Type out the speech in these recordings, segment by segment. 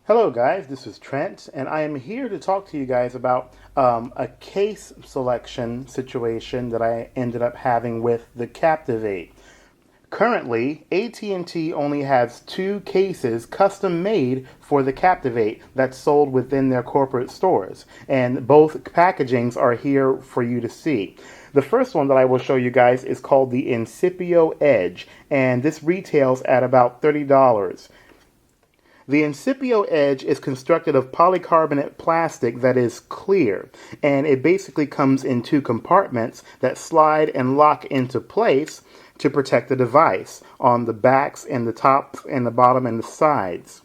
Hello guys, this is Trent, and I am here to talk to you guys about a case selection situation that I ended up having with the Captivate. Currently, AT&T only has two cases custom made for the Captivate that's sold within their corporate stores, and both packagings are here for you to see. The first one that I will show you guys is called the Incipio Edge, and this retails at about $30. The Incipio Edge is constructed of polycarbonate plastic that is clear, and it basically comes in two compartments that slide and lock into place to protect the device on the backs and the top and the bottom and the sides.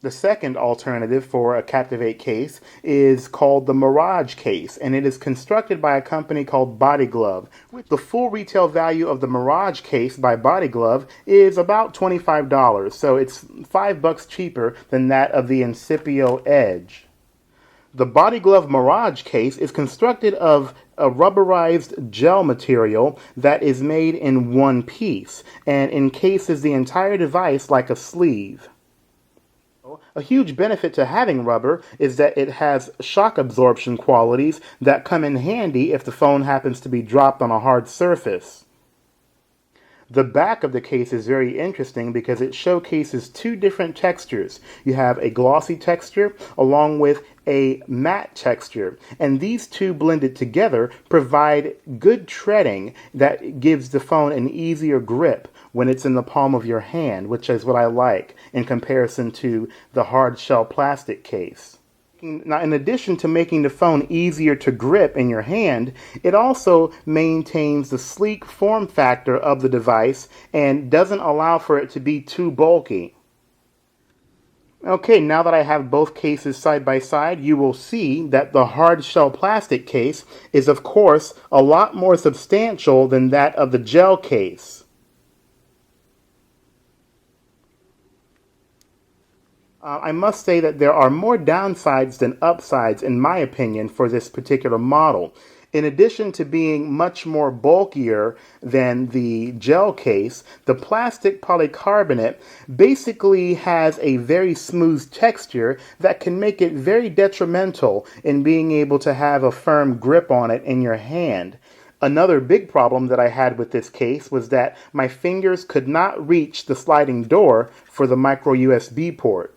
The second alternative for a Captivate case is called the Mirage case, and it is constructed by a company called Body Glove. The full retail value of the Mirage case by Body Glove is about $25, so it's $5 cheaper than that of the Incipio Edge. The Body Glove Mirage case is constructed of a rubberized gel material that is made in one piece and encases the entire device like a sleeve. A huge benefit to having rubber is that it has shock absorption qualities that come in handy if the phone happens to be dropped on a hard surface. The back of the case is very interesting because it showcases two different textures. You have a glossy texture along with a matte texture, and these two blended together provide good treading that gives the phone an easier grip when it's in the palm of your hand, which is what I like in comparison to the hard shell plastic case. Now, in addition to making the phone easier to grip in your hand, it also maintains the sleek form factor of the device and doesn't allow for it to be too bulky. Okay, now that I have both cases side by side, you will see that the hard shell plastic case is, of course, a lot more substantial than that of the gel case. I must say that there are more downsides than upsides, in my opinion, for this particular model. In addition to being much more bulkier than the gel case, the plastic polycarbonate basically has a very smooth texture that can make it very detrimental in being able to have a firm grip on it in your hand. Another big problem that I had with this case was that my fingers could not reach the sliding door for the micro USB port.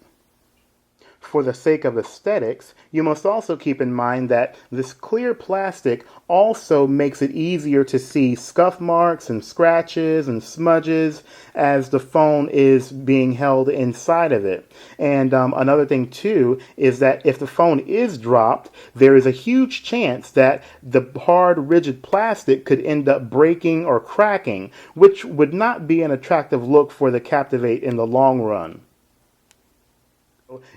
For the sake of aesthetics, you must also keep in mind that this clear plastic also makes it easier to see scuff marks and scratches and smudges as the phone is being held inside of it. And another thing too is that if the phone is dropped, there is a huge chance that the hard, rigid plastic could end up breaking or cracking, which would not be an attractive look for the Captivate in the long run.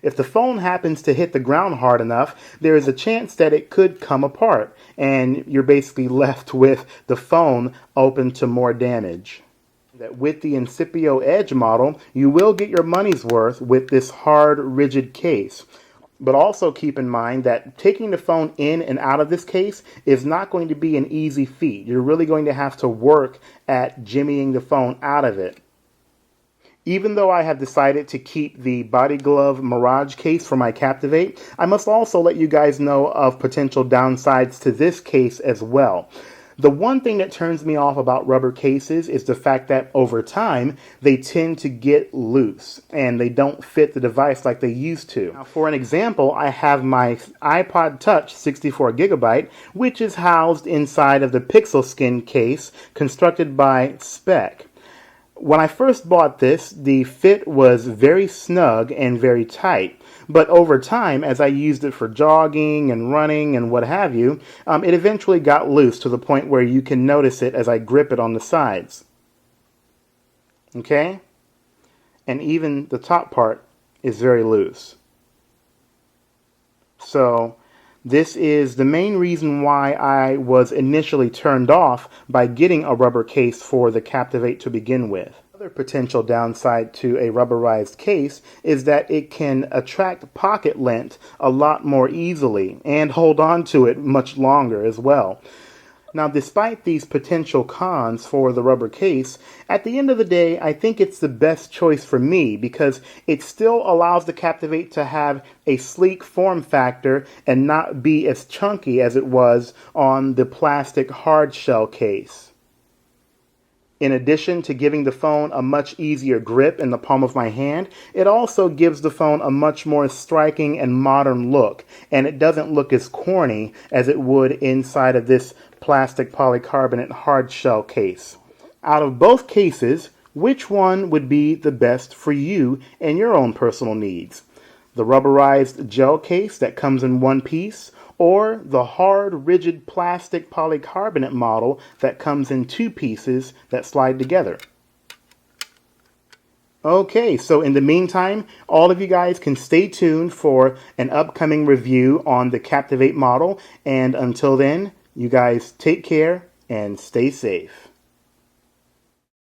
If the phone happens to hit the ground hard enough, there is a chance that it could come apart, and you're basically left with the phone open to more damage. That with the Incipio Edge model, you will get your money's worth with this hard, rigid case. But also keep in mind that taking the phone in and out of this case is not going to be an easy feat. You're really going to have to work at jimmying the phone out of it. Even though I have decided to keep the Body Glove Mirage case for my Captivate, I must also let you guys know of potential downsides to this case as well. The one thing that turns me off about rubber cases is the fact that over time, they tend to get loose and they don't fit the device like they used to. Now, for an example, I have my iPod Touch 64GB, which is housed inside of the Pixel Skin case constructed by Spec. When I first bought this, the fit was very snug and very tight, but over time, as I used it for jogging and running and what have you, it eventually got loose to the point where you can notice it as I grip it on the sides. Okay? And even the top part is very loose. So, this is the main reason why I was initially turned off by getting a rubber case for the Captivate to begin with. Another potential downside to a rubberized case is that it can attract pocket lint a lot more easily and hold on to it much longer as well. Now, despite these potential cons for the rubber case, at the end of the day, I think it's the best choice for me because it still allows the Captivate to have a sleek form factor and not be as chunky as it was on the plastic hard shell case. In addition to giving the phone a much easier grip in the palm of my hand, it also gives the phone a much more striking and modern look, and it doesn't look as corny as it would inside of this plastic polycarbonate hard shell case. Out of both cases, which one would be the best for you and your own personal needs? The rubberized gel case that comes in one piece, or the hard, rigid plastic polycarbonate model that comes in two pieces that slide together? Okay, so in the meantime, all of you guys can stay tuned for an upcoming review on the Captivate model, and until then, you guys take care and stay safe.